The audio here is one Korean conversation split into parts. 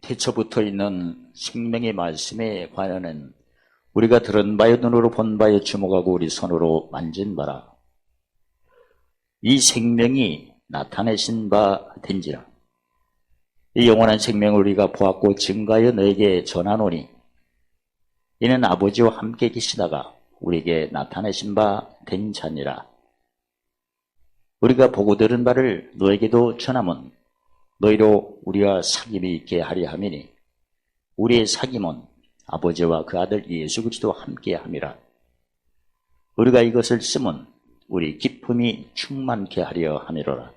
태초부터 있는 생명의 말씀에 관하여는 우리가 들은 바에 눈으로 본 바에 주목하고 우리 손으로 만진 바라. 이 생명이 나타내신 바 된지라. 이 영원한 생명을 우리가 보았고 증거하여 너에게 전하노니 이는 아버지와 함께 계시다가 우리에게 나타내신 바 된 자니라. 우리가 보고 들은 바를 너에게도 전함은 너희로 우리가 사귐이 있게 하려 함이니 우리의 사귐은 아버지와 그 아들 예수 그리스도와 함께 함이라. 우리가 이것을 쓰면 우리 기쁨이 충만케 하려 함이로라.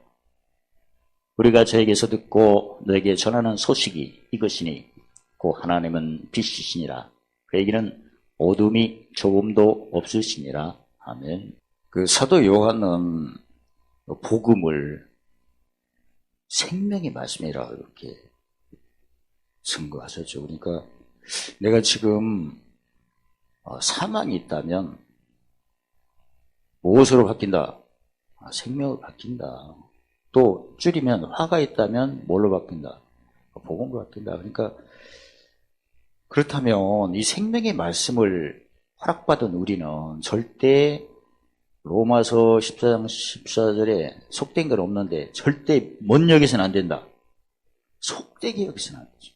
우리가 저에게서 듣고 너에게 전하는 소식이 이것이니 곧 하나님은 빛이시니라. 그에게는 어둠이 조금도 없으시니라. 아멘. 그 사도 요한은 복음을 생명의 말씀이라고 이렇게 증거하셨죠. 그러니까 내가 지금 사망이 있다면 무엇으로 바뀐다? 생명으로 바뀐다. 또 줄이면 화가 있다면 뭘로 바뀐다? 복음으로 바뀐다. 그러니까 그렇다면 이 생명의 말씀을 허락받은 우리는 절대 로마서 14장 14절에 속된 건 없는데 절대 못 여기서는 안 된다. 속되게 여기서는 안 되죠.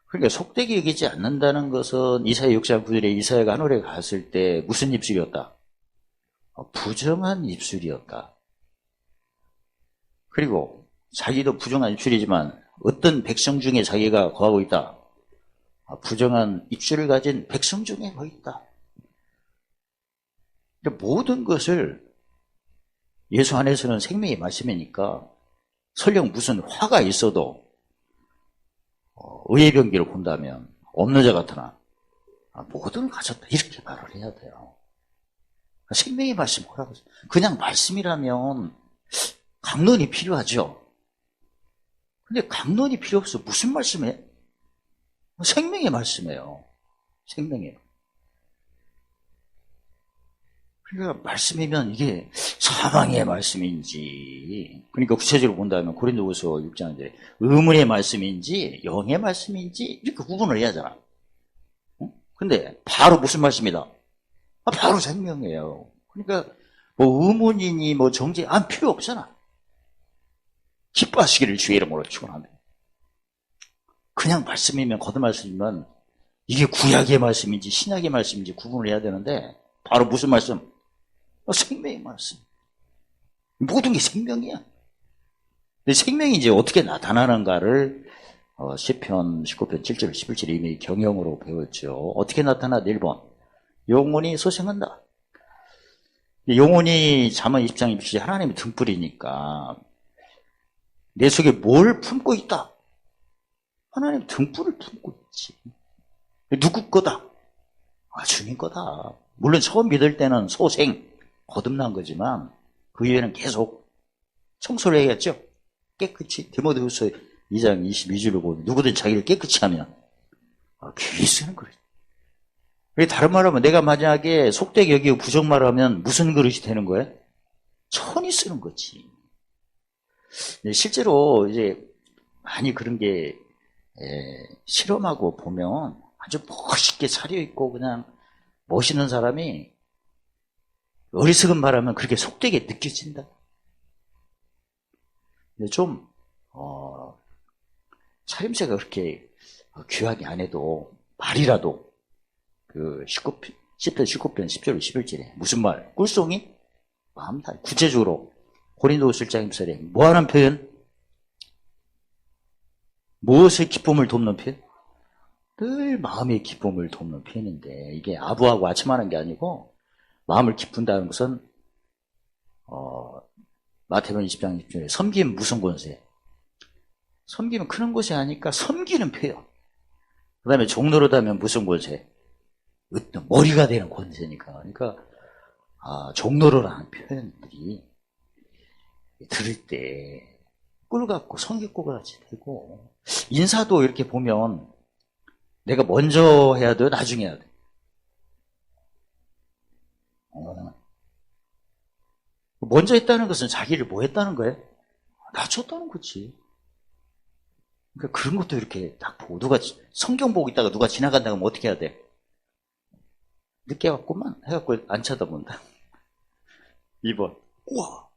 그러니까 속되게 여기지 않는다는 것은 이사야 6장 9절에 이사야가 하늘에 갔을 때 무슨 입술이었다? 부정한 입술이었다. 그리고 자기도 부정한 입술이지만 어떤 백성 중에 자기가 거하고 있다. 부정한 입술을 가진 백성 중에 거기 있다. 모든 것을 예수 안에서는 생명의 말씀이니까 설령 무슨 화가 있어도 의의 병기로 본다면 없는 자 같으나 모든 걸 가졌다 이렇게 말을 해야 돼요. 생명의 말씀 뭐라고 했어요? 그냥 말씀이라면 강론이 필요하죠. 근데 강론이 필요 없어. 무슨 말씀이에요? 생명의 말씀이에요. 생명이에요. 그러니까 말씀이면 이게 사망의 말씀인지, 그러니까 구체적으로 본다면 고린도후서 6장에 의문의 말씀인지 영의 말씀인지 이렇게 구분을 해야 하잖아. 근데 바로 무슨 말씀이다? 바로 생명이에요. 그러니까 뭐 의문이니 뭐 정죄 필요 없잖아. 기뻐하시기를 주의 이름으로 축원합니다. 그냥 말씀이면 거듭 말씀이면 이게 구약의 말씀인지 신약의 말씀인지 구분을 해야 되는데 바로 무슨 말씀? 생명의 말씀. 모든 게 생명이야. 근데 생명이 이제 어떻게 나타나는가를 시편 19편 7절 11절에 이미 경영으로 배웠죠. 어떻게 나타나? 1번 영혼이 소생한다. 영혼이 잠언 20장 20절에 하나님의 등불이니까 내 속에 뭘 품고 있다? 하나님 등불을 품고 있지. 누구 거다? 주님 거다. 물론 처음 믿을 때는 소생, 거듭난 거지만 그 이후에는 계속 청소를 해야겠죠. 깨끗이. 디모데후서 2장 22절을 보면 누구든 자기를 깨끗이 하면 귀히 쓰는 그릇. 다른 말로 하면 내가 만약에 속되게 여기고 부정말을 하면 무슨 그릇이 되는 거예요? 천이 쓰는 거지. 실제로 이제 많이 그런 게 실험하고 보면 아주 멋있게 차려입고 그냥 멋있는 사람이 어리석은 말하면 그렇게 속되게 느껴진다. 근데 좀 차림새가 그렇게 귀하게 안 해도 말이라도 그 10편 19편 10절 11절에 무슨 말? 꿀송이? 마음 다 구체적으로 고린도후서 1장 1절에 뭐하는 표현? 무엇의 기쁨을 돕는 표현? 늘 마음의 기쁨을 돕는 표현인데 이게 아부하고 아첨하는 게 아니고 마음을 기쁜다는 것은 마태복음 20장 20절에 섬기면 무슨 권세? 섬기면 크는 것이 아니까 섬기는 표현. 그 다음에 종노릇하면 무슨 권세? 어떤 머리가 되는 권세니까. 그러니까 종노릇하는 표현들이 들을 때 꿀 같고 성격꿀 같이 되고 인사도 이렇게 보면 내가 먼저 해야 돼요? 나중에 해야 돼요? 먼저 했다는 것은 자기를 뭐 했다는 거예요? 낮췄다는 거지. 그러니까 그런 것도 이렇게 딱 보고, 누가 성경 보고 있다가 누가 지나간다고 하면 어떻게 해야 돼? 늦게 왔구만 해갖고 안 쳐다본다. 2번. 우와.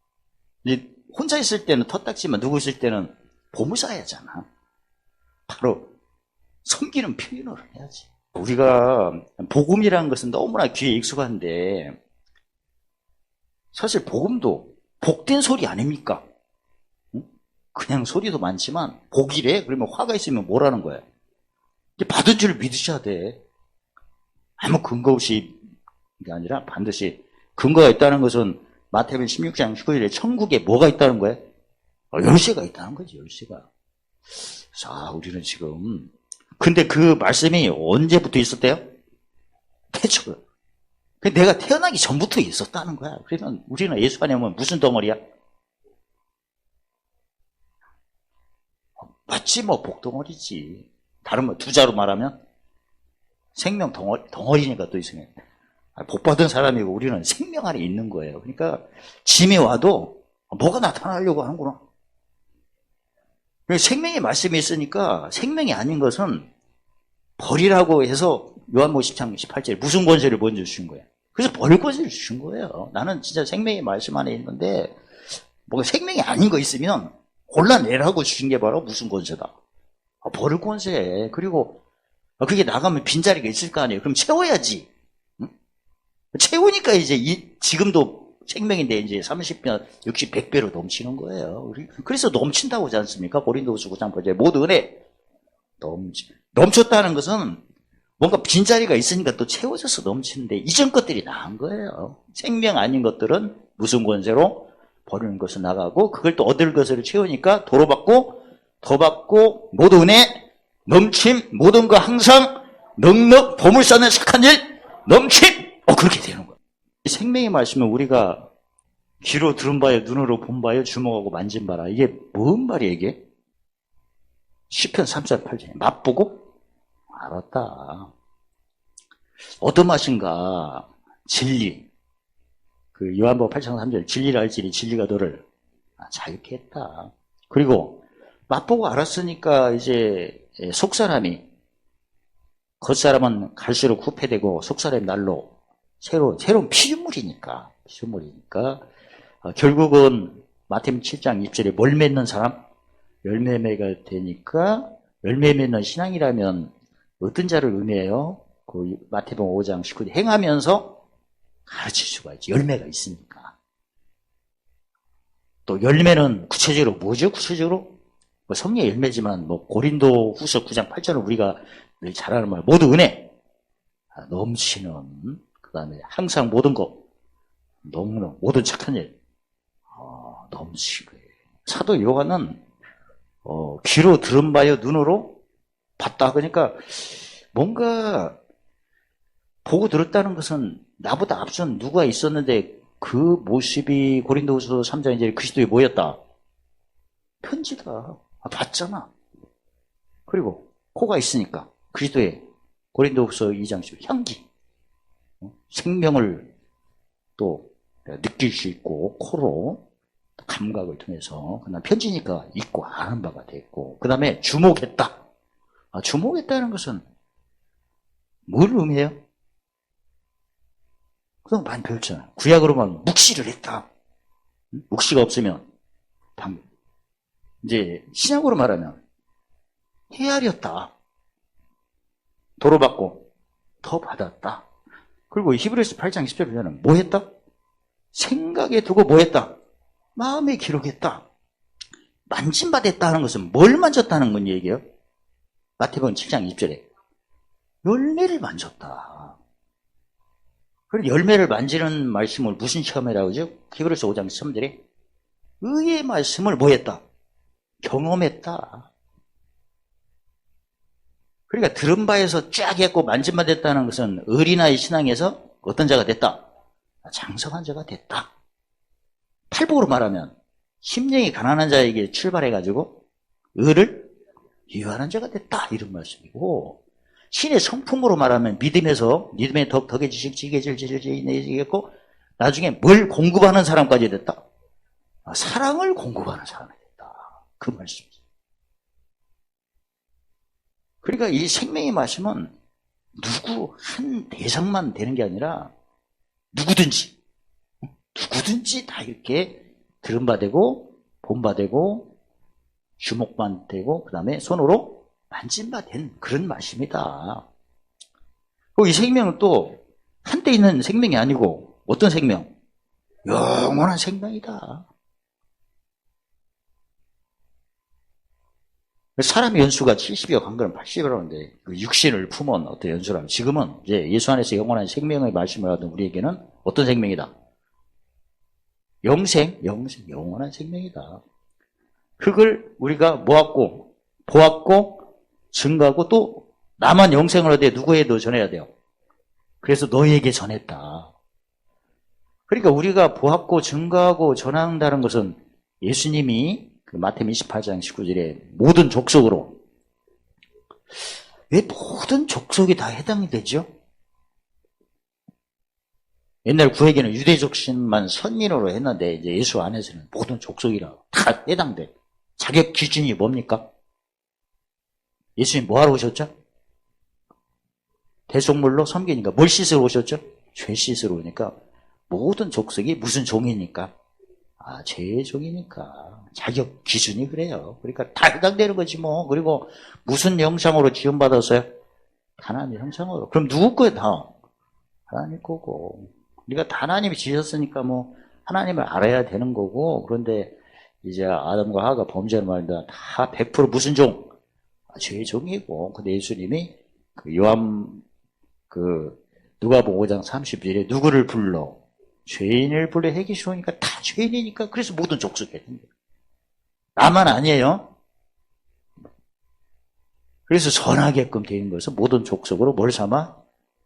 혼자 있을 때는 텃딱지만, 누구 있을 때는 보무사야잖아. 바로 섬기는 표현을 해야지. 우리가 복음이라는 것은 너무나 귀에 익숙한데, 사실 복음도 복된 소리 아닙니까? 그냥 소리도 많지만 복이래? 그러면 화가 있으면 뭐라는 거야? 받은 줄 믿으셔야 돼. 아무 근거 없이 게 아니라 반드시 근거가 있다는 것은 마태복음 16장 19절에 천국에 뭐가 있다는 거야? 열쇠가 있다는 거지, 열쇠가. 자, 우리는 지금, 근데 그 말씀이 언제부터 있었대요? 태초에. 내가 태어나기 전부터 있었다는 거야. 그러면 우리는 예수 안에 오면 무슨 덩어리야? 맞지, 뭐, 복덩어리지. 다른 말, 두 자로 말하면 생명 덩어리니까 또 있으면. 복 받은 사람이고 우리는 생명 안에 있는 거예요. 그러니까 짐이 와도 뭐가 나타나려고 하는구나. 생명의 말씀이 있으니까 생명이 아닌 것은 버리라고 해서 요한복음 10장 18절에 무슨 권세를 먼저 주신 거예요. 그래서 버릴 권세를 주신 거예요. 나는 진짜 생명의 말씀 안에 있는데 뭔가 생명이 아닌 거 있으면 골라내라고 주신 게 바로 무슨 권세다. 버릴 권세. 그리고 그게 나가면 빈자리가 있을 거 아니에요. 그럼 채워야지. 채우니까 이제 지금도 생명인데 이제 30배, 60, 100배로 넘치는 거예요. 그래서 넘친다고 하지 않습니까? 고린도후서 9장 8절에 모두 은혜 넘쳤다는 것은 뭔가 빈자리가 있으니까 또 채워져서 넘치는데 이전 것들이 나은 거예요. 생명 아닌 것들은 무슨 권세로 버리는 것을 나가고 그걸 또 얻을 것을 채우니까 도로 받고 더 받고 모두 은혜 넘침 모든 거 항상 넉넉 보물 쌓는 착한 일 넘침 그렇게 되는 거예요. 생명의 말씀은 우리가 귀로 들은 바요, 눈으로 본 바요, 주목하고 만진 바라. 이게 뭔 말이에요, 이게? 시편 3절 8절. 맛보고 알았다. 어떤 맛인가? 진리. 그 요한복음 8장 3절. 진리를 알지니 진리가 너를 자유케 했다. 그리고 맛보고 알았으니까 이제 속사람이 겉사람은 갈수록 후패되고 속사람이 날로 새로운 피조물이니까 결국은 마태복음 7장 2절에 뭘 맺는 사람? 열매매가 되니까 열매 맺는 신앙이라면 어떤 자를 의미해요? 그 마태복음 5장 19절 행하면서 가르칠 수가 있지. 열매가 있으니까. 또 열매는 구체적으로 뭐죠? 구체적으로 뭐 성령의 열매지만 뭐 고린도 후서 9장 8절은 우리가 늘 잘 아는 말 모두 은혜 넘치는 그 다음에 항상 모든 것 너무나 모든 착한 일 넘치고 사도 요한은 귀로 들은 바요 눈으로 봤다. 그러니까 뭔가 보고 들었다는 것은 나보다 앞선 누가 있었는데 그 모습이 고린도후서 3장 이제 그리스도의 뭐였다? 편지다. 봤잖아. 그리고 코가 있으니까 그리스도의 고린도후서 2장 10 향기 생명을 또 느낄 수 있고 코로 감각을 통해서 그다음 편지니까 읽고 아는 바가 됐고 그 다음에 주목했다. 주목했다는 것은 뭘 의미해요? 그럼 많이 배웠잖아요. 구약으로 말하면 묵시를 했다. 묵시가 없으면 방금 이제 신약으로 말하면 헤아렸다. 도로 받고 더 받았다. 그리고 히브리서 8장 10절 보면 뭐 했다? 생각에 두고 뭐 했다? 마음에 기록했다. 만짐받았다는 것은 뭘 만졌다는 건 얘기예요? 마태복음 7장 20절에 열매를 만졌다. 그리고 열매를 만지는 말씀을 무슨 시험이라고 하죠? 히브리서 5장 3절에 의의 말씀을 뭐 했다? 경험했다. 그러니까 들은 바에서 쫙 했고 만짐받았다는 것은 어린아이 신앙에서 어떤 자가 됐다? 장성한 자가 됐다. 팔복으로 말하면 심령이 가난한 자에게 출발해가지고 의를 유하는 자가 됐다 이런 말씀이고 신의 성품으로 말하면 믿음에 덕에 지식지게질지겠고 나중에 뭘 공급하는 사람까지 됐다. 사랑을 공급하는 사람이 됐다. 그 말씀이죠. 그러니까 이 생명의 말씀은 누구 한 대상만 되는 게 아니라 누구든지 다 이렇게 들은바 되고 본바 되고 주목만 되고 그 다음에 손으로 만진바 된 그런 말씀이다. 그리고 이 생명은 또 한때 있는 생명이 아니고 어떤 생명? 영원한 생명이다. 사람의 연수가 70이요 강건은 80이라는데 그 육신을 품은 어떤 연수라면 지금은 이제 예수 안에서 영원한 생명의 말씀을 하던 우리에게는 어떤 생명이다? 영원한 생명이다. 그걸 우리가 보았고 증거하고 또 나만 영생을 얻어 누구에도 전해야 돼요. 그래서 너희에게 전했다. 그러니까 우리가 보았고 증거하고 전한다는 것은 예수님이 그 마태복음 28장 19절에 모든 족속으로, 왜 모든 족속이 다 해당이 되죠? 옛날 구약에는 유대족신만 선민으로 했는데 이제 예수 안에서는 모든 족속이라 다 해당돼. 자격 기준이 뭡니까? 예수님 뭐하러 오셨죠? 대속물로 섬기니까. 뭘 씻으러 오셨죠? 죄 씻으러 오니까. 모든 족속이 무슨 종이니까? 죄의 종이니까. 자격 기준이 그래요. 그러니까 다 해당되는 거지 뭐. 그리고 무슨 형상으로 지원받았어요? 하나님의 형상으로. 그럼 누구 거예요 다? 하나님 거고. 그러니까 하나님이 지으셨으니까 뭐 하나님을 알아야 되는 거고. 그런데 이제 아담과 하와가 범죄를 말한다. 다 100% 무슨 종? 죄의 종이고. 근데 예수님이 그 누가복음 5장 30절에 누구를 불러? 죄인을 불러 해기 쉬우니까 다 죄인이니까. 그래서 모든 족속이 되는 거예요. 나만 아니에요. 그래서 전하게끔 되는 것은 모든 족속으로 뭘 삼아?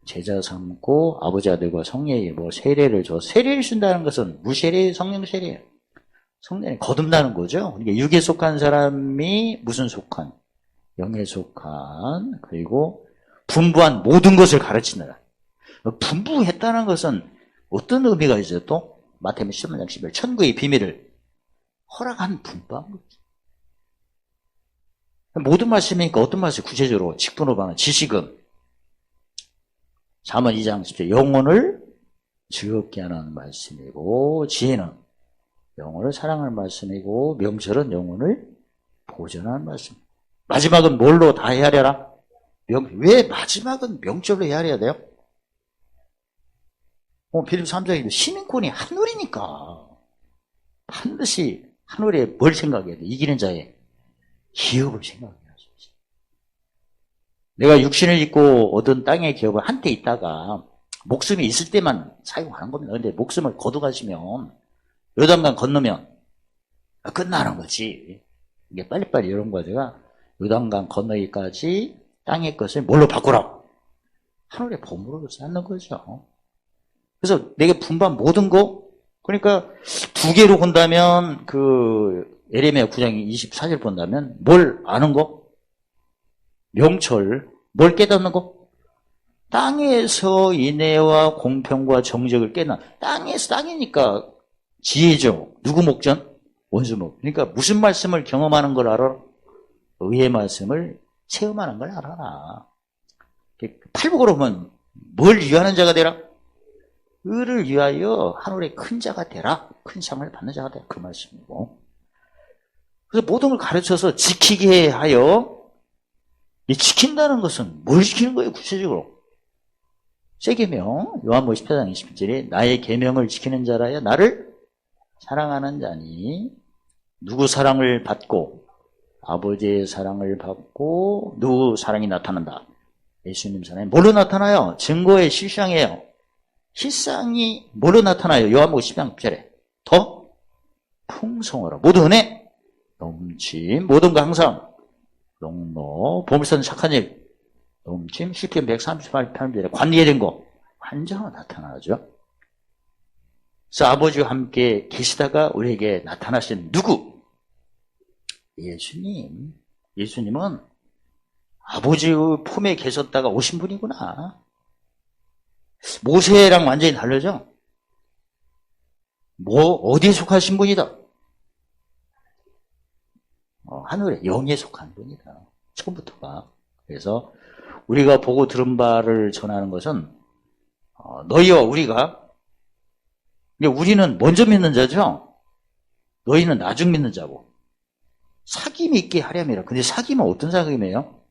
제자 삼고 아버지 아들과 성령이 뭐 세례를 줘. 세례를 준다는 것은 무세례 성령 세례예요. 성령이 거듭나는 거죠. 그러니까 육에 속한 사람이 무슨 속한? 영에 속한, 그리고 분부한 모든 것을 가르치느라. 분부했다는 것은 어떤 의미가 있어요 또? 마태복음 10장 11절 천국의 비밀을 허락한 분부한 거죠. 모든 말씀이니까 어떤 말씀? 구체적으로 직분으로 말하는 지식은 잠언 2장 10절 영혼을 즐겁게 하는 말씀이고, 지혜는 영혼을 사랑하는 말씀이고, 명철은 영혼을 보존하는 말씀. 마지막은 뭘로 다 헤아려라? 왜 마지막은 명철로 헤아려야 돼요? 빌립 3장에도 시민권이 하늘이니까 반드시 하늘에 뭘 생각해야 돼? 이기는 자의 기업을 생각해야지. 내가 육신을 입고 얻은 땅의 기업을 한때 있다가 목숨이 있을 때만 사용하는 겁니다. 그런데 목숨을 거둬가시면 요단강 건너면 끝나는 거지. 이게 빨리빨리 이런 과제가 요단강 건너기까지 땅의 것을 뭘로 바꾸라? 하늘의 보물로 쌓는 거죠. 그래서 내게 분반 모든 거, 그러니까 두 개로 본다면 에레미야 9장 24절 본다면 뭘 아는 거? 명철. 뭘 깨닫는 거? 땅에서 인애와 공평과 정직을 깨닫는. 땅이니까 지혜죠. 누구 목전? 원수목. 그러니까 무슨 말씀을 경험하는 걸 알아? 의의 말씀을 체험하는 걸 알아라. 팔복으로 보면 뭘 위하는 자가 되라? 의를 위하여 하늘의 큰 자가 되라. 큰 상을 받는 자가 되라. 그 말씀이고. 그래서 모든 걸 가르쳐서 지키게 하여, 이 지킨다는 것은 뭘 지키는 거예요 구체적으로? 새 계명 요한복음 14장 20절에 나의 계명을 지키는 자라야 나를 사랑하는 자니. 누구 사랑을 받고? 아버지의 사랑을 받고 누구 사랑이 나타난다? 예수님 사랑이 뭘로 나타나요? 증거의 실상이에요. 실상이 뭘로 나타나요? 요한복음 10장 9절에 더 풍성하라. 모든 은혜 넘침, 모든 거 항상 용로, 보물선 착한 일 넘침, 시편 138편에 관계된 거 완전히 나타나죠. 그래서 아버지와 함께 계시다가 우리에게 나타나신 누구? 예수님. 예수님은 아버지의 품에 계셨다가 오신 분이구나. 모세랑 완전히 다르죠? 어디에 속하신 분이다? 하늘에 영에 속한 분이다. 처음부터가. 그래서 우리가 보고 들은 바를 전하는 것은 너희와 우리가, 우리는 먼저 믿는 자죠. 너희는 나중 믿는 자고. 사귐이 있게 하렴이라. 근데 사귐은 어떤 사귐이에요?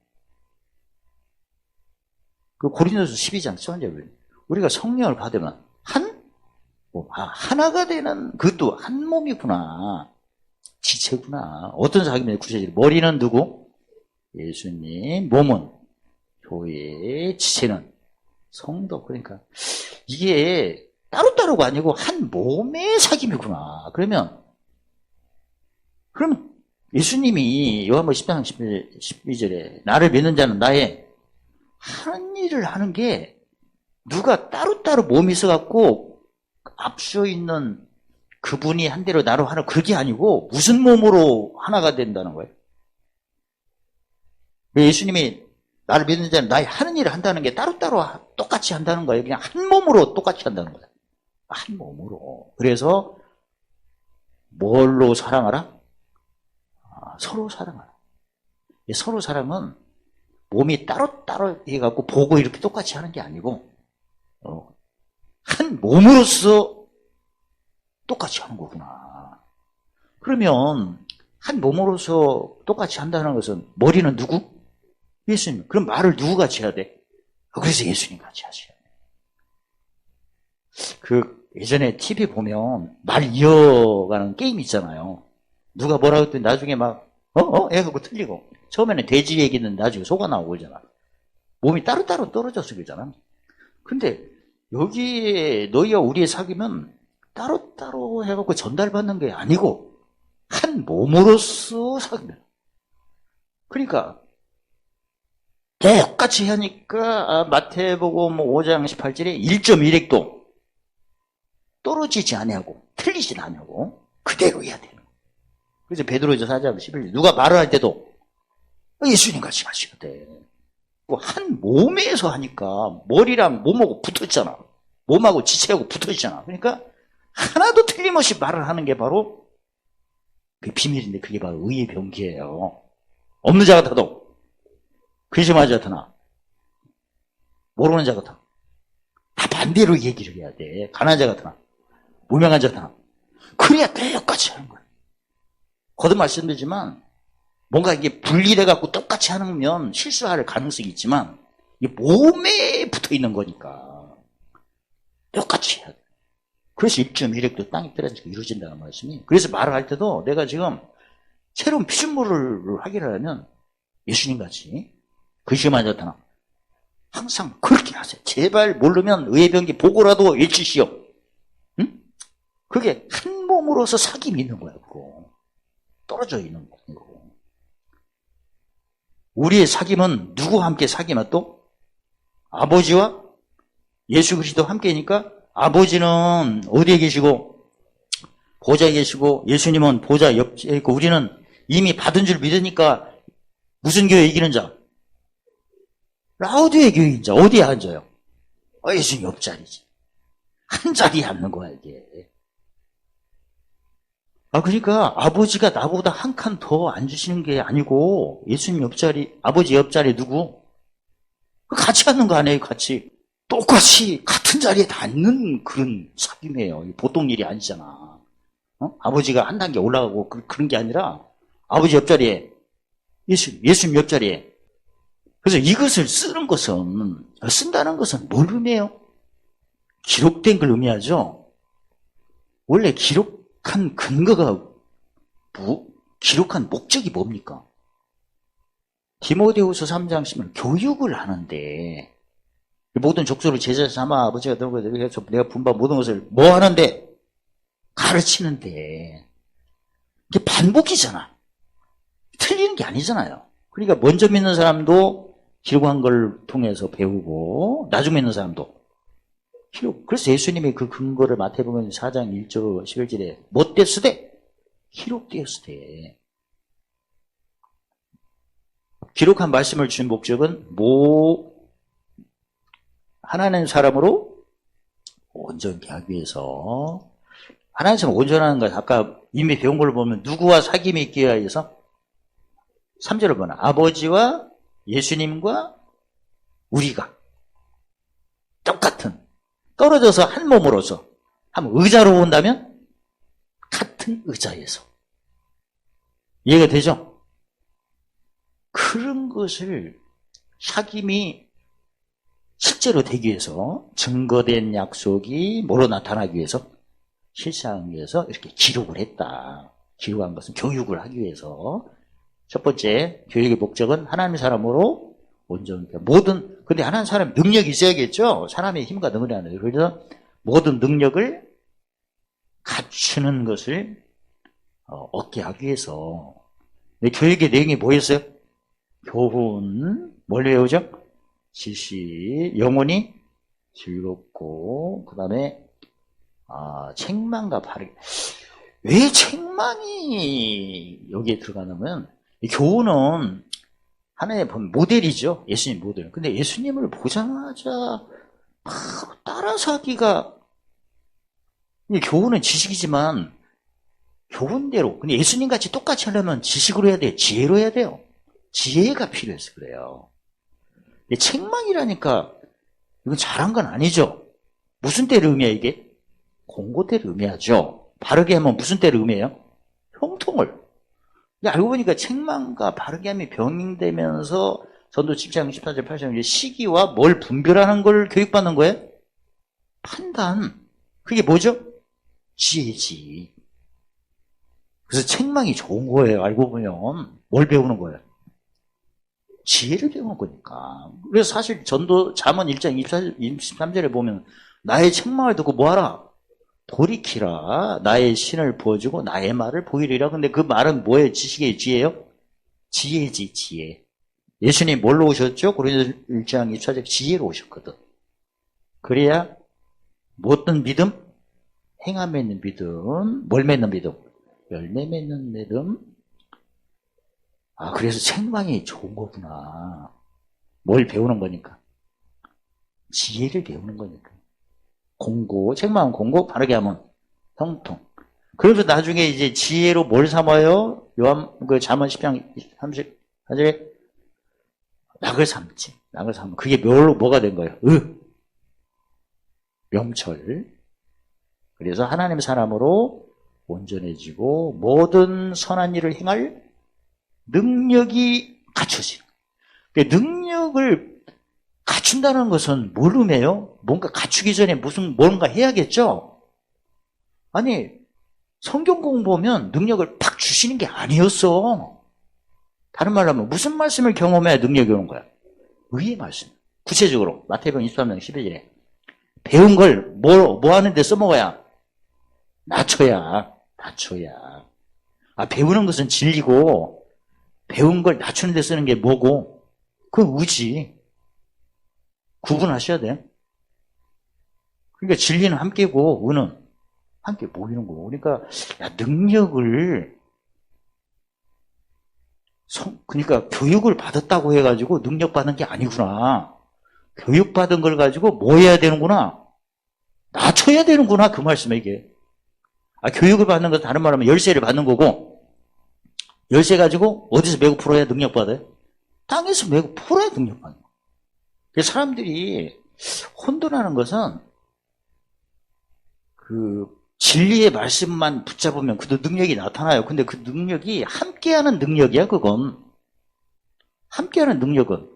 그 고린도서 12장 10절. 우리가 성령을 받으면 하나가 되는, 그것도 한 몸이구나. 지체구나. 어떤 사귐이에요? 구체적으로. 머리는 누구? 예수님. 몸은 교회. 지체는 성도. 그러니까 이게 따로따로가 아니고 한 몸의 사귐이구나. 그러면 예수님이 요한복음 10장 12절에 나를 믿는 자는 나의 하는 일을 하는 게 누가 따로따로 몸이 있어갖고 앞서 있는 그분이 한 대로 나로 하는 그게 아니고 무슨 몸으로 하나가 된다는 거예요. 예수님이 나를 믿는 자는 나의 하는 일을 한다는 게 따로따로 똑같이 한다는 거예요. 그냥 한 몸으로 똑같이 한다는 거예요. 한 몸으로. 그래서 뭘로 사랑하라? 서로 사랑하라. 서로 사랑은 몸이 따로따로 해갖고 보고 이렇게 똑같이 하는 게 아니고 한 몸으로서 똑같이 하는 거구나. 그러면 한 몸으로서 똑같이 한다는 것은 머리는 누구? 예수님. 그럼 말을 누구 같이 해야 돼? 그래서 예수님 같이 하셔야 돼. 예전에 TV 보면 말 이어가는 게임 있잖아요. 누가 뭐라고 했더니 나중에 막 해갖고 틀리고. 처음에는 돼지 얘기는 나중에 소가 나오고 그러잖아. 몸이 따로따로 떨어져서 그러잖아. 근데 여기에 너희와 우리의 사귐은 따로따로 해갖고 전달받는 게 아니고 한 몸으로서 사귐이야. 그러니까 똑같이 하니까 마태복음 5장 18절에 1.1핵도 떨어지지 아니하고 틀리지 않냐고 그대로 해야 되는 거예요. 그래서 베드로전서 4장 11절 누가 말을 할 때도 예수님 같이 하셔야 돼. 한 몸에서 하니까 머리랑 몸하고 붙어있잖아. 몸하고 지체하고 붙어있잖아. 그러니까 하나도 틀림없이 말을 하는 게 바로 그 비밀인데 그게 바로 의의 병기예요. 없는 자 같아도 근심하는 자 같으나 모르는 자 같아 다 반대로 얘기를 해야 돼. 가난한 자 같으나 무명한 자 같으나 그래야 똑같이 하는 거야. 거듭 말씀드리지만 뭔가 이게 분리돼갖고 똑같이 하면 실수할 가능성이 있지만 이게 몸에 붙어있는 거니까 똑같이 해야 돼. 그래서 입주미력도 땅에 떨어지니까 이루어진다는 말씀이. 그래서 말을 할 때도 내가 지금 새로운 피조물을 하기를 하면 예수님같이 근심한 자타나 항상 그렇게 하세요. 제발 모르면 의의 병기 보고라도 읽히시오. 응? 그게 한 몸으로서 사귐이 있는 거야. 그거. 떨어져 있는 거고. 우리의 사귐은 누구와 함께 사귐은 또? 아버지와 예수 그리스도 함께니까 아버지는 어디에 계시고 보좌에 계시고 예수님은 보좌 옆에 있고 우리는 이미 받은 줄 믿으니까 무슨 교회 이기는 자? 라우디의 교회인 자. 어디에 앉아요? 예수님 옆자리지. 한 자리에 앉는 거야 이게. 그러니까 아버지가 나보다 한 칸 더 앉으시는 게 아니고 예수님 옆자리, 아버지 옆자리 누구? 같이 앉는 거 아니에요, 같이. 똑같이 같은 자리에 다 앉는 그런 사귐이에요. 보통 일이 아니잖아. 아버지가 한 단계 올라가고 그런 게 아니라 아버지 옆자리에 예수님 옆자리에. 그래서 이것을 쓴다는 것은 뭘 의미해요? 기록된 걸 의미하죠. 원래 기록한 근거가 기록한 목적이 뭡니까? 디모데후서 3장 10은 교육을 하는데 모든 족속을 제자 삼아 아버지가 들고 내가 분바 모든 것을 뭐 하는데? 가르치는데 이게 반복이잖아. 틀리는 게 아니잖아요. 그러니까 먼저 믿는 사람도 기록한 걸 통해서 배우고 나중에 믿는 사람도 기록. 그래서 예수님이 그 근거를 마태복음 4장 1절 11절에 뭐 떼었으되? 기록되었으되. 기록한 말씀을 준 목적은 하나님 사람으로 온전케 하기 위해서. 하나님 사람 온전하는 것 아까 이미 배운 걸 보면 누구와 사귐이 있기에 위해서 3절을 보나 아버지와 예수님과 우리가 똑같은, 떨어져서 한 몸으로서 한번 의자로 본다면 같은 의자에서. 이해가 되죠? 그런 것을 사귐이 실제로 되기 위해서, 증거된 약속이 뭐로 나타나기 위해서, 실상하기 위해서 이렇게 기록을 했다. 기록한 것은 교육을 하기 위해서. 첫 번째, 교육의 목적은 하나님의 사람으로 온전히, 모든, 근데 하나님 사람 능력이 있어야겠죠? 사람의 힘과 능력이 아니에요. 그래서 모든 능력을 갖추는 것을 얻게 하기 위해서. 근데 교육의 내용이 뭐였어요? 교훈, 뭘 외우죠? 지시, 영혼이 즐겁고, 그 다음에 책망과 바르게. 왜 책망이 여기에 들어가냐면, 이 교훈은 하나의 모델이죠. 예수님 모델. 근데 예수님을 보자마자 막 따라서 하기가, 교훈은 지식이지만 교훈대로. 근데 예수님 같이 똑같이 하려면 지식으로 해야 돼요. 지혜로 해야 돼요. 지혜가 필요해서 그래요. 책망이라니까 이건 잘한 건 아니죠. 무슨 때를 의미해 이게? 공고 때를 의미하죠. 바르게 하면 무슨 때를 의미해요? 형통을. 알고 보니까 책망과 바르게 함이 병행되면서 전도 7장 14절 8절 시기와 뭘 분별하는 걸 교육받는 거예요? 판단. 그게 뭐죠? 지혜지. 그래서 책망이 좋은 거예요. 알고 보면 뭘 배우는 거예요? 지혜를 배우는 거니까. 그래서 사실 전도 잠언 1장 23절에 보면 나의 책망을 듣고 뭐하라? 돌이키라. 나의 신을 보여주고 나의 말을 보이리라. 근데 그 말은 뭐예요? 지식의 지혜예요? 지혜지, 지혜. 예수님 뭘로 오셨죠? 고린도서 1장 24절 지혜로 오셨거든. 그래야 뭐 어떤 믿음? 행함 맺는 믿음. 뭘 맺는 믿음? 열매 맺는 믿음. 그래서 책망이 좋은 거구나. 뭘 배우는 거니까? 지혜를 배우는 거니까. 공고, 책망은 공고, 바르게 하면 형통. 그래서 나중에 이제 지혜로 뭘 삼아요? 잠언 10장 30절에 낙을 삼지. 낙을 삼으면 그게 뭐가 된 거예요? 명철. 그래서 하나님의 사람으로 온전해지고 모든 선한 일을 행할 능력이 갖춰지는. 능력을 갖춘다는 것은 뭘 의미해요? 뭔가 갖추기 전에 뭔가 해야겠죠? 아니, 성경 공부하면 능력을 팍 주시는 게 아니었어. 다른 말로 하면 무슨 말씀을 경험해야 능력이 오는 거야? 의의 말씀. 구체적으로 마태복음 23장 12절에 배운 걸 뭐 하는데 써먹어야? 낮춰야. 배우는 것은 진리고 배운 걸 낮추는 데 쓰는 게 뭐고? 그건 의지. 구분하셔야 돼요. 그러니까 진리는 함께고 의는 함께 모이는 거고. 그러니까 능력을 그러니까 교육을 받았다고 해가지고 능력 받는 게 아니구나. 교육받은 걸 가지고 뭐 해야 되는구나. 낮춰야 되는구나. 그 말씀에 이게. 교육을 받는 건 다른 말하면 열쇠를 받는 거고, 열쇠 가지고 어디서 메고 풀어야 능력 받아요? 땅에서 메고 풀어야 능력 받는 거예요. 그래서 사람들이 혼돈하는 것은 그 진리의 말씀만 붙잡으면 그 능력이 나타나요. 근데 그 능력이 함께하는 능력이야, 그건. 함께하는 능력은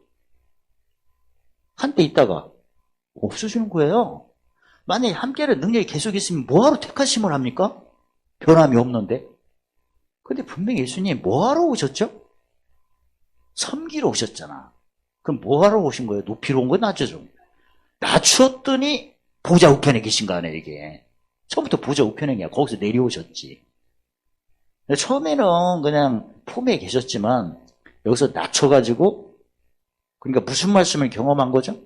한때 있다가 없어지는 거예요. 만약에 함께하는 능력이 계속 있으면 뭐하러 택하심을 합니까? 변함이 없는데. 근데 분명히 예수님이 뭐하러 오셨죠? 섬기러 오셨잖아. 그럼 뭐하러 오신 거예요? 높이로 온 거예요? 낮춰서? 낮추었더니 보좌 우편에 계신 거 아니에요, 이게. 처음부터 보좌 우편행이야. 거기서 내려오셨지. 처음에는 그냥 품에 계셨지만 여기서 낮춰가지고, 그러니까 무슨 말씀을 경험한 거죠?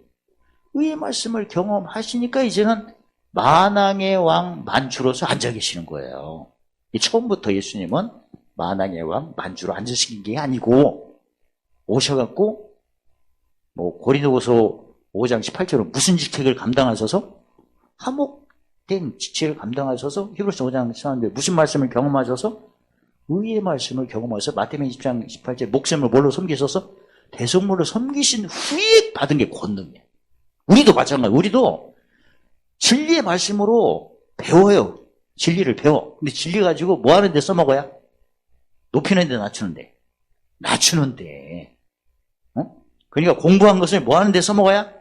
의의 말씀을 경험하시니까 이제는 만왕의 왕 만주로서 앉아 계시는 거예요. 처음부터 예수님은 만왕의 왕 만주로 앉으신 게 아니고 오셔갖고 고린도후서 5장 18절은 무슨 직책을 감당하셔서? 화목된 직책을 감당하셔서 히브리서 5장 13절에 무슨 말씀을 경험하셔서? 의의 말씀을 경험하셔서 마태복음 20장 18절 목숨을 뭘로 섬기셔서? 대성물로 섬기신 후에 받은 게 권능이에요. 우리도 마찬가지예요. 우리도 진리의 말씀으로 배워요. 진리를 배워. 근데 진리 가지고 뭐 하는데 써먹어야? 높이는데 낮추는데. 낮추는데. 그러니까 공부한 것을 뭐 하는데 써먹어야?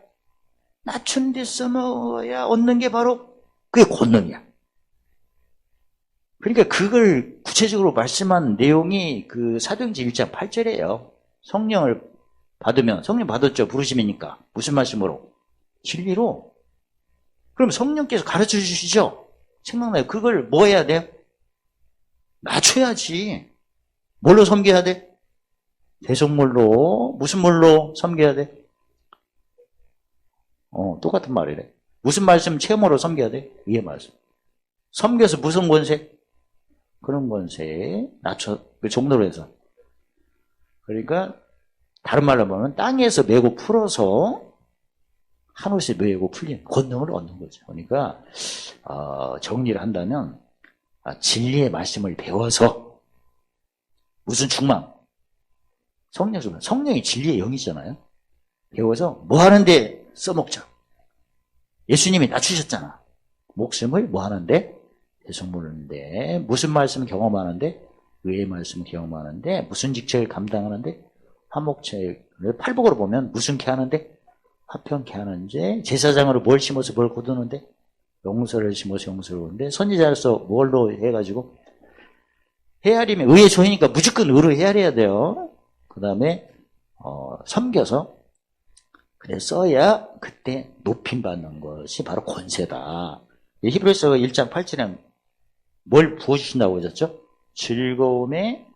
낮추는데 써먹어야 얻는 게 바로 그게 권능이야. 그러니까 그걸 구체적으로 말씀한 내용이 그 사도행전 1장 8절이에요. 성령을 받으면, 성령 받았죠. 부르심이니까. 무슨 말씀으로? 진리로. 그럼 성령께서 가르쳐 주시죠. 생각나요. 그걸 뭐 해야 돼요? 낮춰야지. 뭘로 섬겨야 돼? 대성물로. 무슨 물로 섬겨야 돼? 똑같은 말이래. 무슨 말씀 체험으로 섬겨야 돼? 의의 말씀. 섬겨서 무슨 권세? 그런 권세 낮춰, 그 종로로 해서. 그러니까 다른 말로 하면 땅에서 메고 풀어서 한옷에 메고 풀린 권능을 얻는 거죠. 그러니까 정리를 한다면 진리의 말씀을 배워서 무슨 충만? 성령이 진리의 영이잖아요. 배워서 뭐 하는데 써먹자. 예수님이 낮추셨잖아. 목숨을 뭐 하는데? 대성물인데 무슨 말씀 경험하는데? 의의 말씀 경험하는데 무슨 직책을 감당하는데? 화목제를 팔복으로 보면 무슨 개 하는데? 화평케 하는데 제사장으로 뭘 심어서 뭘 거두는데? 용서를 심어서 용서를 거두는데 선지자로서 뭘로 해가지고 헤아리면 의의 조이니까 무조건 의로 헤아려야 돼요. 그 다음에 섬겨서 그래 써야 그때 높임받는 것이 바로 권세다. 히브리서 1장 8절에 뭘 부어주신다고 하셨죠? 즐거움의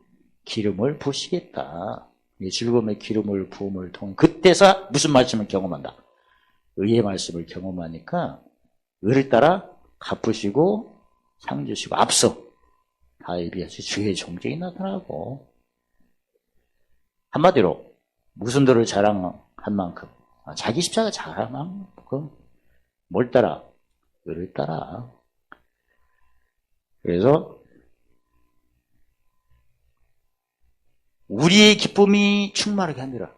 기름을 부으시겠다. 이 즐거움의 기름을 부음을 통해 그때서 무슨 말씀을 경험한다? 의의 말씀을 경험하니까 의를 따라 갚으시고 상 주시고 앞서 다에 비해서 주의 정직이 나타나고 한마디로 무슨 도를 자랑한 만큼 자기 십자가 자랑한 만큼 뭘 따라? 의를 따라. 그래서 우리의 기쁨이 충만하게 하느라.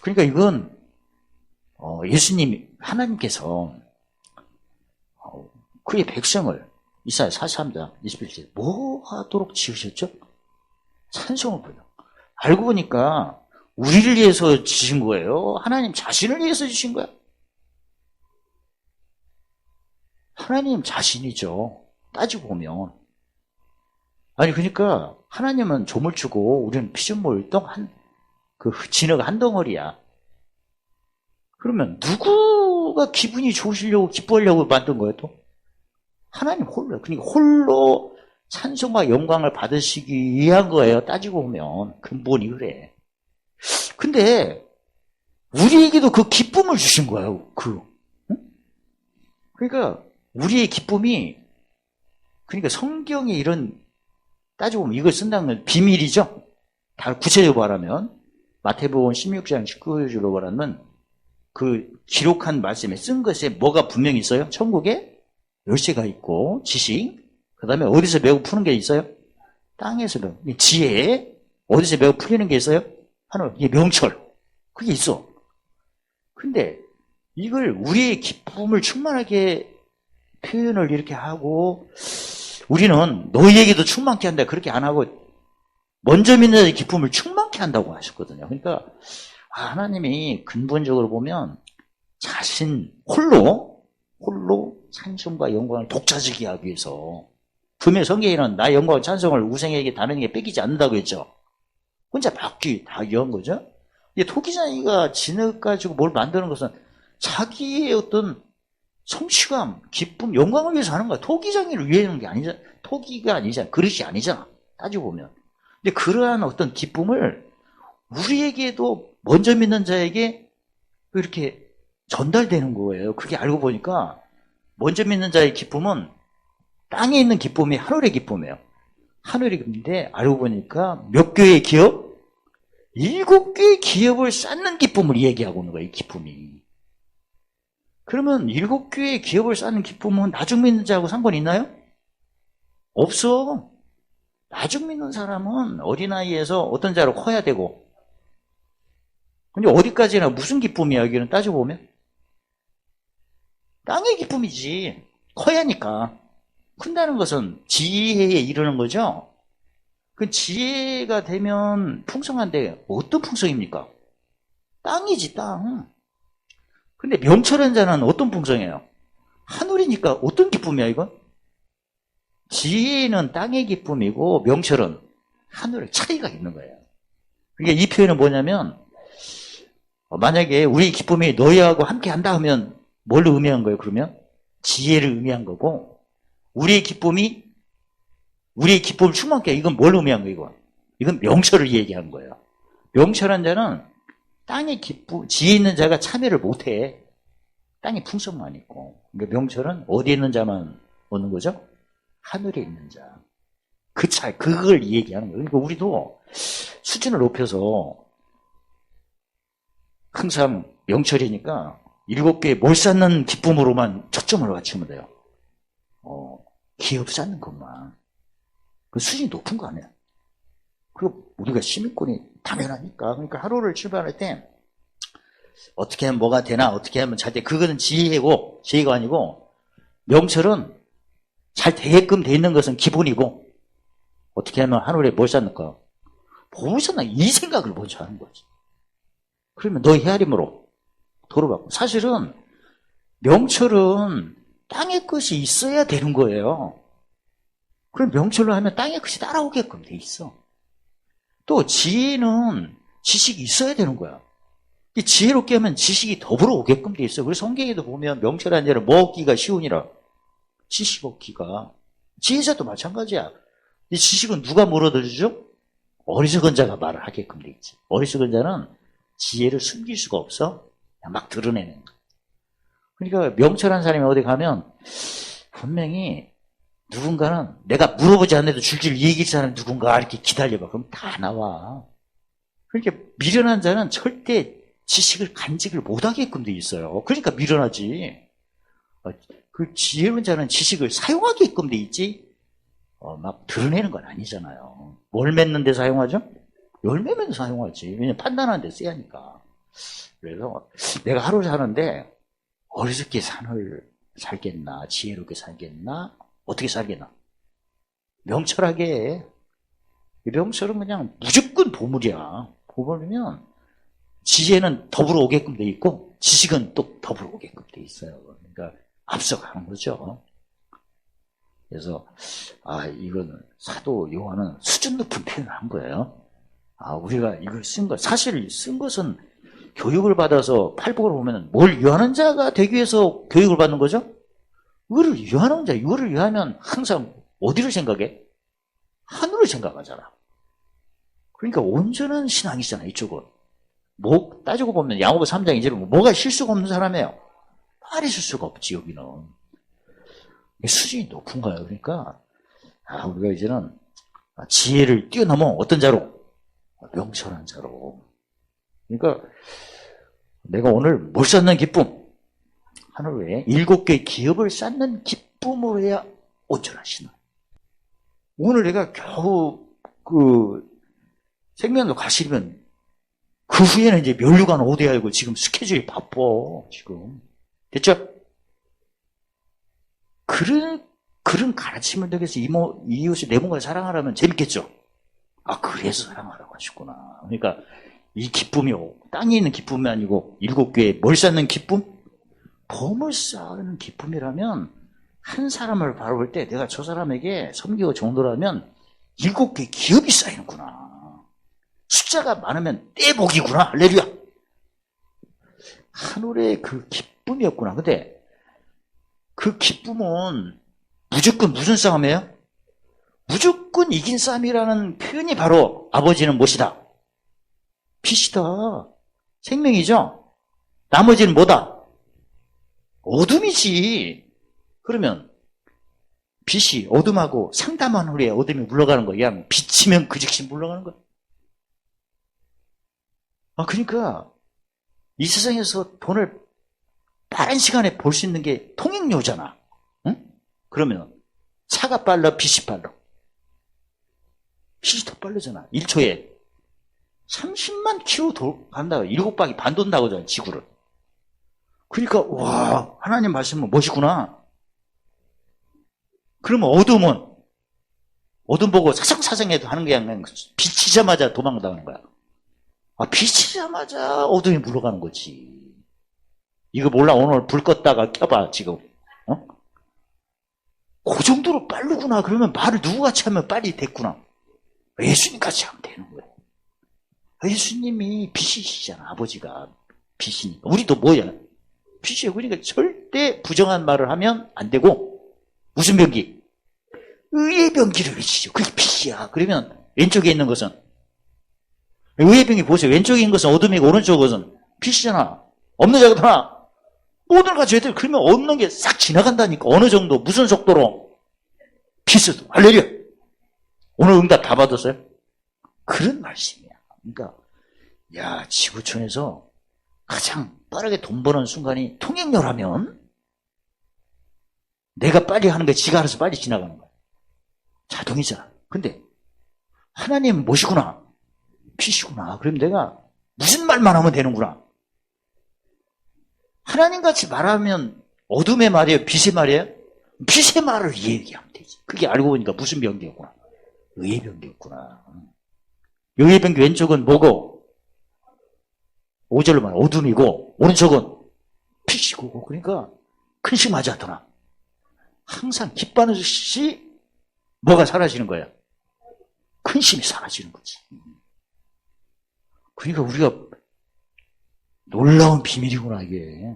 그러니까 이건 예수님 하나님께서 그의 백성을 이사야 43장 21절 뭐 하도록 지으셨죠? 찬송을 불러. 알고 보니까 우리를 위해서 지신 거예요. 하나님 자신을 위해서 지신 거야. 하나님 자신이죠. 따지고 보면. 아니 그러니까 하나님은 조물주고 우리는 피조물 그 진흙 한 덩어리야. 그러면 누구가 기분이 좋으시려고 기뻐하려고 만든 거예요 또? 하나님 홀로. 그러니까 홀로 찬송과 영광을 받으시기 위한 거예요. 따지고 보면 근본이 그래. 근데 우리에게도 그 기쁨을 주신 거예요. 응? 그러니까 우리의 기쁨이 그러니까 성경에 이런 따지고 보면 이걸 쓴다는 건 비밀이죠. 다 구체적으로 말하면 마태복음 16장 19절로 말하면 그 기록한 말씀에 쓴 것에 뭐가 분명히 있어요? 천국에 열쇠가 있고 지식, 그 다음에 어디서 메고 푸는 게 있어요? 땅에서 메고 지혜, 어디서 메고 풀리는 게 있어요? 하늘, 이게 명철, 그게 있어. 근데 이걸 우리의 기쁨을 충만하게 표현을 이렇게 하고 우리는 너희에게도 충만케 한다 그렇게 안 하고 먼저 믿는 자의 기쁨을 충만케 한다고 하셨거든요. 그러니까 하나님이 근본적으로 보면 자신 홀로 찬송과 영광을 독차지게 하기 위해서 분명히 성경에는 나의 영광과 찬송을 우상에게 다른 에게 뺏기지 않는다고 했죠. 혼자 받기 다 위한 거죠. 토기장이가 진흙 가지고 뭘 만드는 것은 자기의 어떤 성취감, 기쁨, 영광을 위해서 하는 거야. 토기장이를 위해 하는 게 아니잖아. 토기가 아니잖아. 그릇이 아니잖아. 따지고 보면. 근데 그러한 어떤 기쁨을 우리에게도 먼저 믿는 자에게 이렇게 전달되는 거예요. 그게 알고 보니까 먼저 믿는 자의 기쁨은 땅에 있는 기쁨이 하늘의 기쁨이에요. 하늘의 기쁨인데 알고 보니까 몇 교의 기업? 7개의 기업을 쌓는 기쁨을 얘기하고 있는 거예요. 이 기쁨이. 그러면 7개의 기업을 쌓는 기쁨은 나중 믿는 자하고 상관이 있나요? 없어. 나중 믿는 사람은 어린아이에서 어떤 자로 커야 되고 근데 어디까지나 무슨 기쁨이야, 여기는 따지고 보면? 땅의 기쁨이지. 커야니까. 큰다는 것은 지혜에 이르는 거죠. 그 지혜가 되면 풍성한데 어떤 풍성입니까? 땅이지, 땅. 근데 명철한 자는 어떤 풍성이에요? 하늘이니까 어떤 기쁨이야, 이건? 지혜는 땅의 기쁨이고 명철은 하늘의 차이가 있는 거예요. 그러니까 이 표현은 뭐냐면, 만약에 우리 기쁨이 너희하고 함께 한다 하면 뭘 의미한 거예요, 그러면? 지혜를 의미한 거고, 우리의 기쁨을 충만케, 이건 뭘 의미한 거예요, 이건? 이건 명철을 얘기한 거예요. 명철한 자는 땅의 기쁨, 지혜 있는 자가 참여를 못해. 땅에 풍성만 있고. 그러니까 명철은 어디에 있는 자만 얻는 거죠? 하늘에 있는 자. 그 차이, 그걸 얘기하는 거예요. 그러니까 우리도 수준을 높여서 항상 명철이니까 7개의 뭘 쌓는 기쁨으로만 초점을 맞추면 돼요. 기업 쌓는 것만. 그 수준이 높은 거 아니야. 그 우리가 시민권이 당연하니까. 그러니까 하루를 출발할 때 어떻게 하면 뭐가 되나, 어떻게 하면 잘 돼. 그거는 지혜고, 지혜가 아니고, 명철은 잘 되게끔 돼 있는 것은 기본이고, 어떻게 하면 하늘에 뭘 쌓는가? 뭘 쌓나? 이 생각을 먼저 하는 거지. 그러면 너의 헤아림으로 도로받고. 사실은 명철은 땅의 것이 있어야 되는 거예요. 그럼 명철로 하면 땅의 것이 따라오게끔 돼 있어. 또 지혜는 지식이 있어야 되는 거야. 지혜롭게 하면 지식이 더불어 오게끔 돼 있어. 그래서 성경에도 보면 명철한 자를 뭐 얻기가 쉬우니라. 지식 얻기가. 지혜자도 마찬가지야. 이 지식은 누가 물어들주죠? 어리석은 자가 말을 하게끔 돼 있지. 어리석은 자는 지혜를 숨길 수가 없어. 그냥 막 드러내는 거야. 그러니까 명철한 사람이 어디 가면 분명히 누군가는 내가 물어보지 않아도 줄줄 얘기할 사람 누군가 이렇게 기다려봐. 그럼 다 나와. 그러니까 미련한 자는 절대 지식을 간직을 못하게끔 돼 있어요. 그러니까 미련하지. 그 지혜로운 자는 지식을 사용하게끔 돼 있지, 막 드러내는 건 아니잖아요. 뭘 맺는 데 사용하죠? 열매면 사용하지. 왜냐면 판단하는 데 써야 하니까. 그래서 내가 하루 사는데 어리석게 살겠나, 지혜롭게 살겠나, 어떻게 살겠나. 명철하게 해. 명철은 그냥 무조건 보물이야. 보물이면 지혜는 더불어 오게끔 돼 있고 지식은 또 더불어 오게끔 돼 있어요. 그러니까 앞서가는 거죠. 그래서 이거는 사도 요한은 수준 높은 표현을 한 거예요. 우리가 이걸 쓴 것, 사실 쓴 것은 교육을 받아서 팔복을 보면 뭘 유하는 자가 되기 위해서 교육을 받는 거죠? 이거를 유하는 자, 이거를 위하면 항상 어디를 생각해? 하늘을 생각하잖아. 그러니까 온전한 신앙이잖아, 이쪽은. 뭐 따지고 보면 야고보 3장 2절은 뭐가 실수가 없는 사람이에요. 말이 실수가 없지, 여기는. 수준이 높은 거예요. 그러니까 우리가 이제는 지혜를 뛰어넘어 어떤 자로? 명철한 자로. 그러니까 내가 오늘 뭘 쌓는 기쁨? 하늘 외에 7개의 기업을 쌓는 기쁨으로 해야 온전한 신앙. 오늘 내가 겨우 생명도 가시면 그 후에는 이제 면류관 오대야 하고 지금 스케줄이 바빠, 지금. 됐죠? 그런 가르침을 통해서 이웃이 내 몸을 사랑하라면 재밌겠죠? 그래서 사랑하라고 하셨구나. 그러니까 이 기쁨이 땅에 있는 기쁨이 아니고 7개의 뭘 쌓는 기쁨? 범을 쌓는 기쁨이라면 한 사람을 바라볼 때 내가 저 사람에게 섬기고 정도라면 7개의 기업이 쌓이는구나. 숫자가 많으면 떼복이구나. 할렐루야. 하늘의 그 기쁨이었구나. 근데 그 기쁨은 무조건 무슨 싸움이에요? 무조건 이긴 싸움이라는 표현이 바로 아버지는 무엇이다? 빛이다. 생명이죠? 나머지는 뭐다? 어둠이지. 그러면 빛이 어둠하고 상담한 후에 어둠이 물러가는 거야. 그냥 비치면 그 즉시 물러가는 거야. 그러니까 이 세상에서 돈을 빠른 시간에 벌 수 있는 게 통행료잖아. 응? 그러면 차가 빨라, 빛이 빨라? 빛이 더 빠르잖아. 1초에 30만 킬로 간다고, 7바퀴 반 돈다고 하잖아요, 지구를. 그러니까, 와, 하나님 말씀은 멋있구나. 그러면 어둠 보고 사성사성해도 하는 게 아니라 비치자마자 도망가는 거야. 비치자마자 어둠이 물러가는 거지. 이거 몰라? 오늘 불 껐다가 켜봐, 지금. 그 정도로 빠르구나. 그러면 말을 누구같이 하면 빨리 됐구나. 예수님같이 하면 되는 거예요. 예수님이 빛이시잖아. 아버지가 빛이니까. 우리도 뭐야? 빛이에요. 그러니까 절대 부정한 말을 하면 안 되고, 무슨 병기? 의의 병기를 외치죠. 그게 빛이야. 그러면 왼쪽에 있는 것은, 의의 병기 보세요. 왼쪽에 있는 것은 어둠이고 오른쪽에 있는 것은 빛이잖아. 없는 자가 하나. 모든 가지 애들 그러면 없는 게 싹 지나간다니까. 어느 정도 무슨 속도로? 빛을. 할렐루야. 오늘 응답 다 받았어요? 그런 말씀이야. 그러니까 야, 지구촌에서 가장 빠르게 돈 버는 순간이 통행료라면 내가 빨리 하는 게 지가 알아서 빨리 지나가는 거야. 자동이잖아. 근데 하나님은 뭐시구나? 빛이구나. 그럼 내가 무슨 말만 하면 되는구나. 하나님같이 말하면 어둠의 말이에요? 빛의 말이에요? 빛의 말을 얘기하면 되지. 그게 알고 보니까 무슨 병기였구나. 의의 병기였구나. 의의 병기 왼쪽은 뭐고? 5절로 말해 어둠이고 오른쪽은 빛이고. 그러니까 큰식 맞았더라. 항상 기뻐하는 것이 뭐가 사라지는 거야? 근심이 사라지는 거지. 그러니까 우리가 놀라운 비밀이구나, 이게.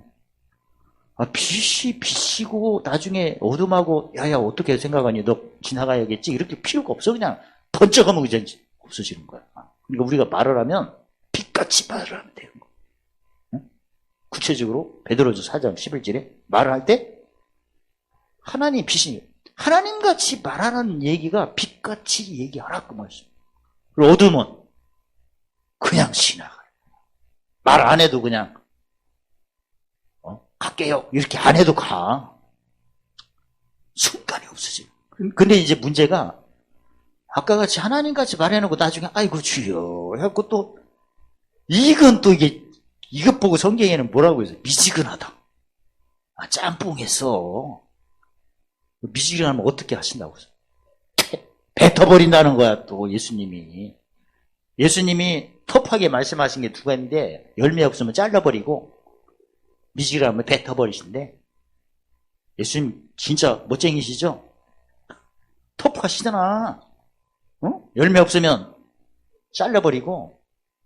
빛이 빛이고, 나중에 어둠하고, 야야, 어떻게 생각하니? 너 지나가야겠지? 이렇게 필요가 없어. 그냥 번쩍하면 그냥 없어지는 거야. 그러니까 우리가 말을 하면, 빛같이 말을 하면 되는 거야. 응? 구체적으로, 베드로서 4장 11절에 말을 할 때, 하나님 빛이, 하나님같이 말하는 얘기가 빛같이 얘기하라, 그 말씀. 그리고 어둠은 그냥 지나가. 말 안 해도 그냥 갈게요 이렇게 안 해도 가. 순간이 없어져. 근데 이제 문제가 아까 같이 하나님같이 말해놓고 나중에 아이고 주여 해갖고 또 이건 또 이것 보고 성경에는 뭐라고 해서 미지근하다. 짬뽕했어. 미지근하면 어떻게 하신다고 해서 뱉어버린다는 거야. 또 예수님이 터프하게 말씀하신 게 두 가지인데 열매 없으면 잘라버리고 미지근하면 뱉어버리신데 예수님 진짜 멋쟁이시죠? 터프하시잖아. 열매 없으면 잘라버리고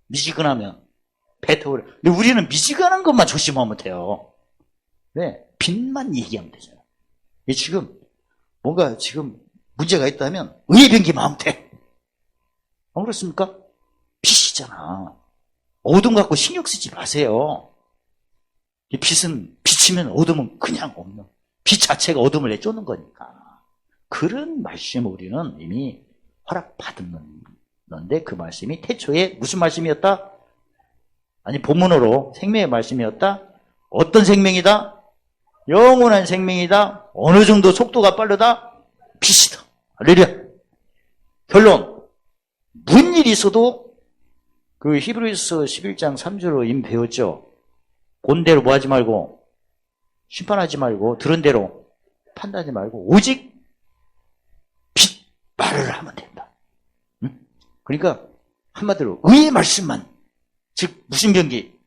미지근하면 뱉어버려. 근데 우리는 미지근한 것만 조심하면 돼요. 왜? 빛만 얘기하면 되잖아. 지금 뭔가 지금 문제가 있다면 의의 병기만 하면 돼. 안 그렇습니까? 빛이잖아. 어둠 갖고 신경 쓰지 마세요. 빛은 비치면 어둠은 그냥 없는. 빛 자체가 어둠을 내쫓는 거니까. 그런 말씀을 우리는 이미 허락받았는데 그 말씀이 태초에 무슨 말씀이었다? 아니 본문으로 생명의 말씀이었다. 어떤 생명이다? 영원한 생명이다. 어느 정도 속도가 빠르다? 빛이다. 할렐루야. 결론. 무슨 일이 있어도 그 히브리서 11장 3절로 이미 배웠죠. 본 대로 뭐 하지 말고 심판하지 말고 들은 대로 판단하지 말고 오직 빛 말을 하면 된다. 응? 그러니까 한마디로 의의 말씀만, 즉 무슨 병기?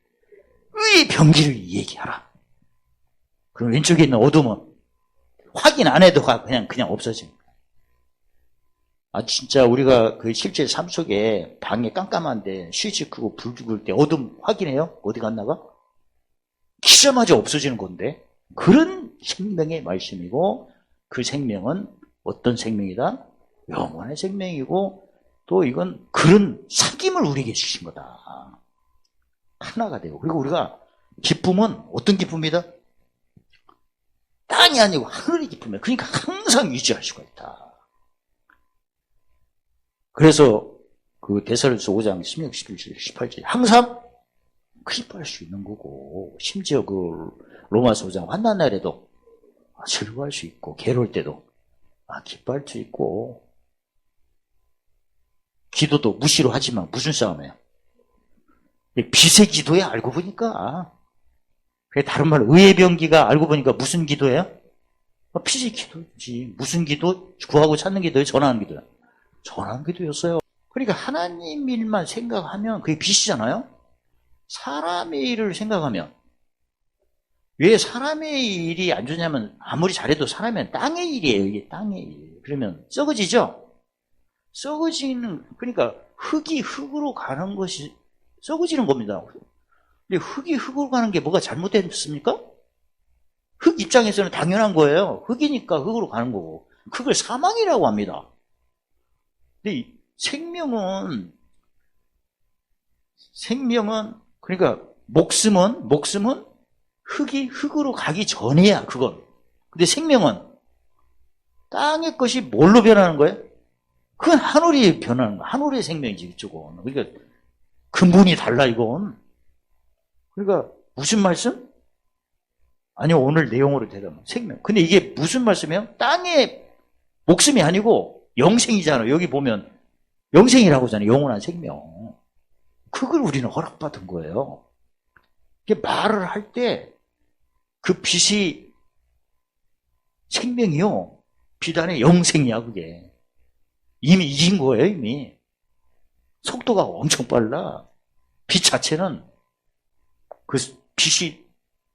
의의 병기를 얘기하라. 그럼 왼쪽에 있는 어둠은 확인 안 해도 그냥 없어집니다. 진짜 우리가 그 실제 삶 속에 방에 깜깜한데 스위치 끄고 불 죽을 때 어둠 확인해요? 어디 갔나가? 키자마자 없어지는 건데 그런 생명의 말씀이고 그 생명은 어떤 생명이다? 영원의 생명이고 또 이건 그런 사귐을 우리에게 주신 거다. 하나가 되고 그리고 우리가 기쁨은 어떤 기쁨이다? 땅이 아니고 하늘의 기쁨이야. 그러니까 항상 유지할 수가 있다. 그래서 그 데살로니가서 5장 16, 17, 18절 항상 기뻐할 수 있는 거고 심지어 그 로마서 5장 환난 날에도 즐거워할 수 있고 괴로울 때도 기뻐할 수 있고 기도도 무시로 하지만 무슨 싸움이에요? 빛의 기도에 알고 보니까. 다른 말로 의의 병기가 알고 보니까 무슨 기도예요? 빛의 기도지. 무슨 기도? 구하고 찾는 기도예요? 전하는 기도예요? 전하는 기도였어요. 그러니까 하나님 일만 생각하면 그게 빛이잖아요? 사람의 일을 생각하면. 왜 사람의 일이 안 좋냐면 아무리 잘해도 사람은 땅의 일이에요. 이게 땅의 일. 그러면 썩어지죠? 썩어지는, 그러니까 흙이 흙으로 가는 것이 썩어지는 겁니다. 근데 흙이 흙으로 가는 게 뭐가 잘못됐습니까? 흙 입장에서는 당연한 거예요. 흙이니까 흙으로 가는 거고. 그걸 사망이라고 합니다. 근데 이 생명은, 그러니까 목숨은 흙이 흙으로 가기 전이야, 그건. 근데 생명은 땅의 것이 뭘로 변하는 거예요? 그건 하늘이 변하는 거야. 하늘의 생명이지, 이쪽은. 그러니까 근본이 달라, 이건. 그러니까 무슨 말씀? 아니요, 오늘 내용으로 대답하면 생명. 근데 이게 무슨 말씀이에요? 땅의 목숨이 아니고 영생이잖아요. 여기 보면 영생이라고 하잖아요. 영원한 생명. 그걸 우리는 허락받은 거예요. 이게 말을 할 때 그 빛이 생명이요. 빛 안에 영생이야, 그게. 이미 이긴 거예요, 이미. 속도가 엄청 빨라. 빛 자체는 그 빛이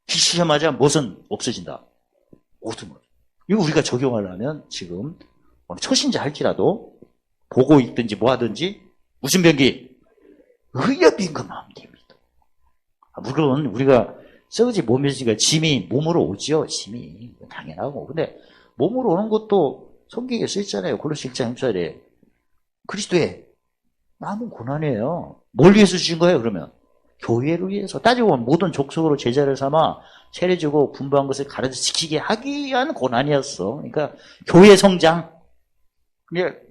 비치자마자 무엇은 없어진다. 어둠을. 이거 우리가 적용하려면 지금 초신자 할지라도 보고 있든지 뭐 하든지 무슨 병기? 의협 임금하면 됩니다. 물론 우리가 썩어지 몸이 있으니까 짐이 몸으로 오죠. 짐이. 당연하고. 근데 몸으로 오는 것도 성경에 써있잖아요. 골로새 1장 6절에 그리스도의 남은 고난이에요. 뭘 위해서 주신 거예요, 그러면? 교회를 위해서. 따지고 보면 모든 족속으로 제자를 삼아 세례주고 분부한 것을 가르쳐 지키게 하기 위한 고난이었어. 그러니까 교회 성장. 그러니까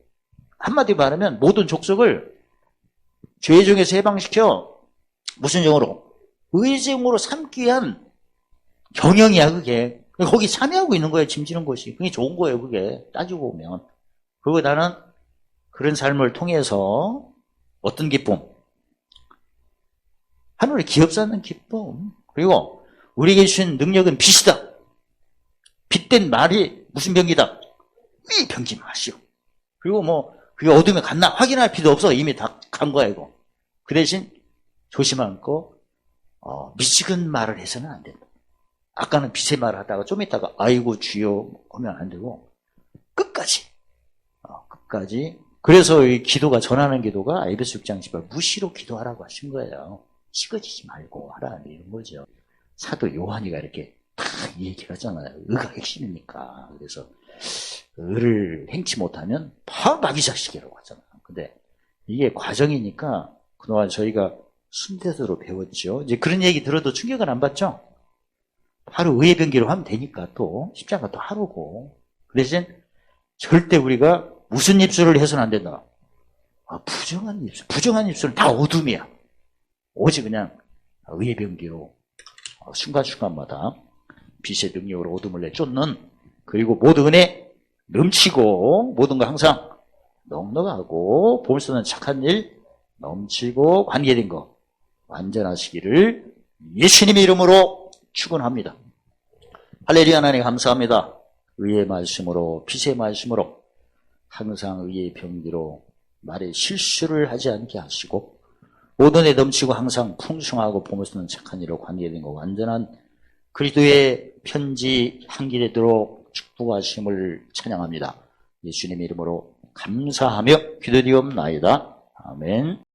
한마디 말하면 모든 족속을 죄 중에서 해방시켜 무슨 정으로? 의정으로 삼기 위한 경영이야, 그게. 거기 참여하고 있는 거예요, 짐지는 것이. 그게 좋은 거예요, 그게. 따지고 보면. 그리고 나는 그런 삶을 통해서 어떤 기쁨? 하늘의 기업 쌓는 기쁨. 그리고 우리에게 주신 능력은 빛이다. 빛된 말이 무슨 병기다? 이 병기 마시오. 그리고 뭐 그게 어둠에 갔나 확인할 필요 없어. 이미 다 간 거야, 이거. 그 대신 조심할 거 미치는 말을 해서는 안 된다. 아까는 빛의 말을 하다가 좀 있다가 아이고 주여 하면 안 되고 끝까지. 그래서 이 기도가 전하는 기도가 에베소 6장 10절 무시로 기도하라고 하신 거예요. 식어지지 말고 하라 이런 거죠. 사도 요한이가 이렇게 다 얘기를 하잖아요. 의가 핵심이니까. 그래서 의를 행치 못하면 바로 마귀자식이라고 하잖아요. 근데 이게 과정이니까 그동안 저희가 순대대로 배웠죠. 이제 그런 얘기 들어도 충격을 안 받죠? 바로 의의 병기로 하면 되니까 또 십자가 또 하루고. 그 대신 절대 우리가 무슨 입술을 해서는 안 된다. 부정한 입술. 부정한 입술은 다 어둠이야. 오직 그냥 의의 병기로 순간순간마다 빛의 능력으로 어둠을 내쫓는, 그리고 모든 은혜 넘치고 모든 거 항상 넉넉하고 볼 수 없는 착한 일 넘치고 관계된 거 완전하시기를 예수님의 이름으로 축원합니다. 할렐루야. 하나님 감사합니다. 의의 말씀으로 빛의 말씀으로 항상 의의 병기로 말에 실수를 하지 않게 하시고 모든 애 넘치고 항상 풍성하고 보물 쓰는 착한 일로 관계된 거 완전한 그리스도의 편지 향기에 되도록 축복하심을 찬양합니다. 예수님의 이름으로 감사하며 기도드리옵나이다. 아멘.